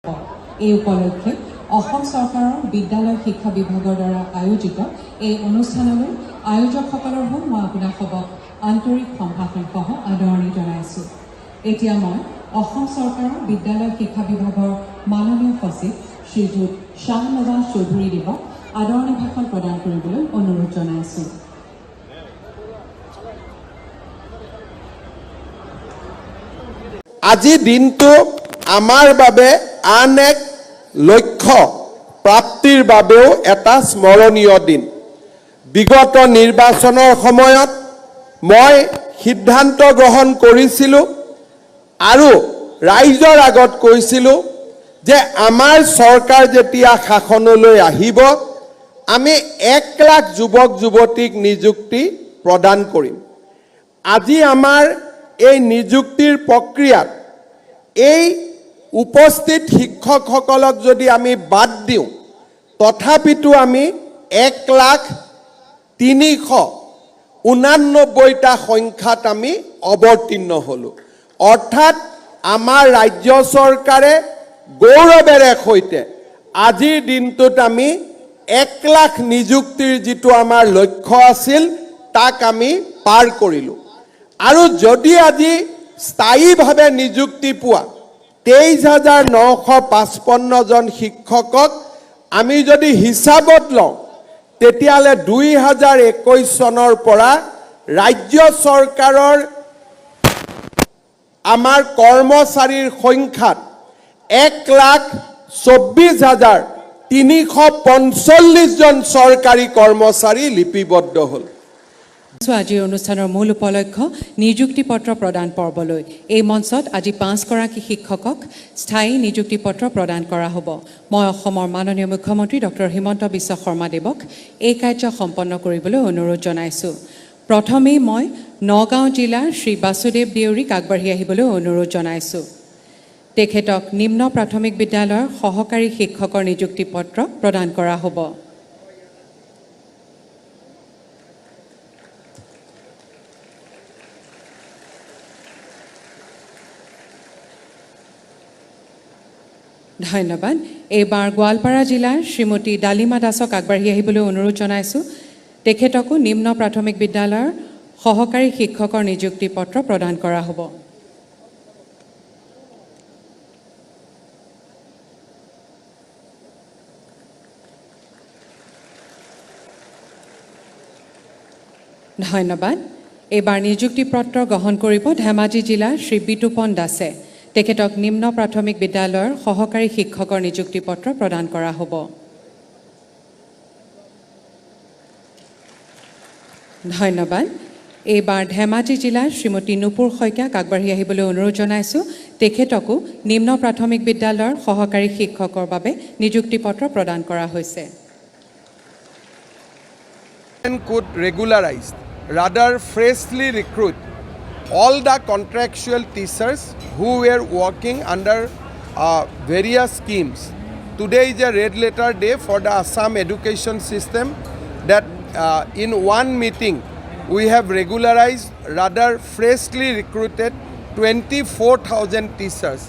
এই উপলক্ষে অসম চৰকাৰৰ বিদ্যালয় শিক্ষা বিভাগৰ দ্বাৰা আয়োজিত এই অনুষ্ঠানলৈ আয়োজকসকলৰ হৈ মই আপোনালোকক আন্তৰিক সম্ভাষণসহ আদৰণি জনাইছোঁ। এতিয়া মই অসম চৰকাৰৰ বিদ্যালয় শিক্ষা বিভাগৰ মাননীয় সচিব শ্ৰীযুত শ্যামনৱাজ চৌধুৰীদেৱক আদৰণি ভাষণ প্ৰদান কৰিবলৈ অনুৰোধ জনাইছোঁ। আজি দিনটো আমাৰ বাবে আন এক লক্ষ্য প্ৰাপ্তিৰ বাবেও এটা স্মৰণীয় দিন। বিগত নিৰ্বাচনৰ সময়ত মই সিদ্ধান্ত গ্ৰহণ কৰিছিলোঁ আৰু ৰাইজৰ আগত কৈছিলোঁ যে আমাৰ চৰকাৰ যেতিয়া শাসনলৈ আহিব আমি 1 লাখ যুৱক যুৱতীক নিযুক্তি প্ৰদান কৰিম। আজি আমাৰ এই নিযুক্তিৰ প্ৰক্ৰিয়াত এই উপস্থিত শিক্ষকসকলক যদি আমি বাদ দিওঁ তথাপিতো আমি 1,389টা সংখ্যাত আমি অৱতীৰ্ণ হ'লোঁ। অৰ্থাৎ আমাৰ ৰাজ্য চৰকাৰে গৌৰৱেৰে সৈতে আজিৰ দিনটোত আমি 1 লাখ নিযুক্তিৰ যিটো আমাৰ লক্ষ্য আছিল তাক আমি পাৰ কৰিলোঁ। আৰু যদি আজি স্থায়ীভাৱে নিযুক্তি পোৱা 23,955জন শিক্ষকক আমি যদি হিচাপত লওঁ তেতিয়াহ'লে 2021 চনৰ পৰা ৰাজ্য চৰকাৰৰ আমাৰ কৰ্মচাৰীৰ সংখ্যাত 1,24,345জন চৰকাৰী কৰ্মচাৰী লিপিবদ্ধ হ'ল। আজিৰ অনুষ্ঠানৰ মূল উপলক্ষ্য নিযুক্তি পত্ৰ প্ৰদান পৰ্বলৈ এই মঞ্চত আজি 5গৰাকী শিক্ষকক স্থায়ী নিযুক্তি পত্ৰ প্ৰদান কৰা হ'ব। মই অসমৰ মাননীয় মুখ্যমন্ত্ৰী ডক্টৰ হিমন্ত বিশ্ব শৰ্মাদেৱক এই কাৰ্য সম্পন্ন কৰিবলৈ অনুৰোধ জনাইছোঁ। প্ৰথমেই মই নগাঁও জিলাৰ শ্ৰী বাসুদেৱ দেউৰীক আগবাঢ়ি আহিবলৈ অনুৰোধ জনাইছোঁ। তেখেতক নিম্ন প্ৰাথমিক বিদ্যালয়ৰ সহকাৰী শিক্ষকৰ নিযুক্তি পত্ৰ প্ৰদান কৰা হ'ব। ধন্যবাদ। এইবাৰ গোৱালপাৰা জিলাৰ শ্ৰীমতী ডালিমা দাসক আগবাঢ়ি আহিবলৈ অনুৰোধ জনাইছোঁ। তেখেতকো নিম্ন প্ৰাথমিক বিদ্যালয়ৰ সহকাৰী শিক্ষকৰ নিযুক্তি পত্ৰ প্ৰদান কৰা হ'ব। ধন্যবাদ। এইবাৰ নিযুক্তি পত্ৰ গ্ৰহণ কৰিব ধেমাজি জিলাৰ শ্ৰী বিতুপন দাসে। তেখেতক নিম্ন প্ৰাথমিক বিদ্যালয়ৰ সহকাৰী শিক্ষকৰ নিযুক্তি পত্ৰ প্ৰদান কৰা হ'ব। ধন্যবাদ। এইবাৰ ধেমাজি জিলাৰ শ্ৰীমতী নুপুৰ শইকীয়াক আগবাঢ়ি আহিবলৈ অনুৰোধ জনাইছোঁ। তেখেতকো নিম্ন প্ৰাথমিক বিদ্যালয়ৰ সহকাৰী শিক্ষকৰ বাবে নিযুক্তি পত্ৰ প্ৰদান কৰা হৈছে। Could regularize, rather freshly recruit all the contractual teachers who were working under various schemes. Today is a red letter day for the Assam education system that in one meeting we have regularized, rather freshly recruited 24,000 teachers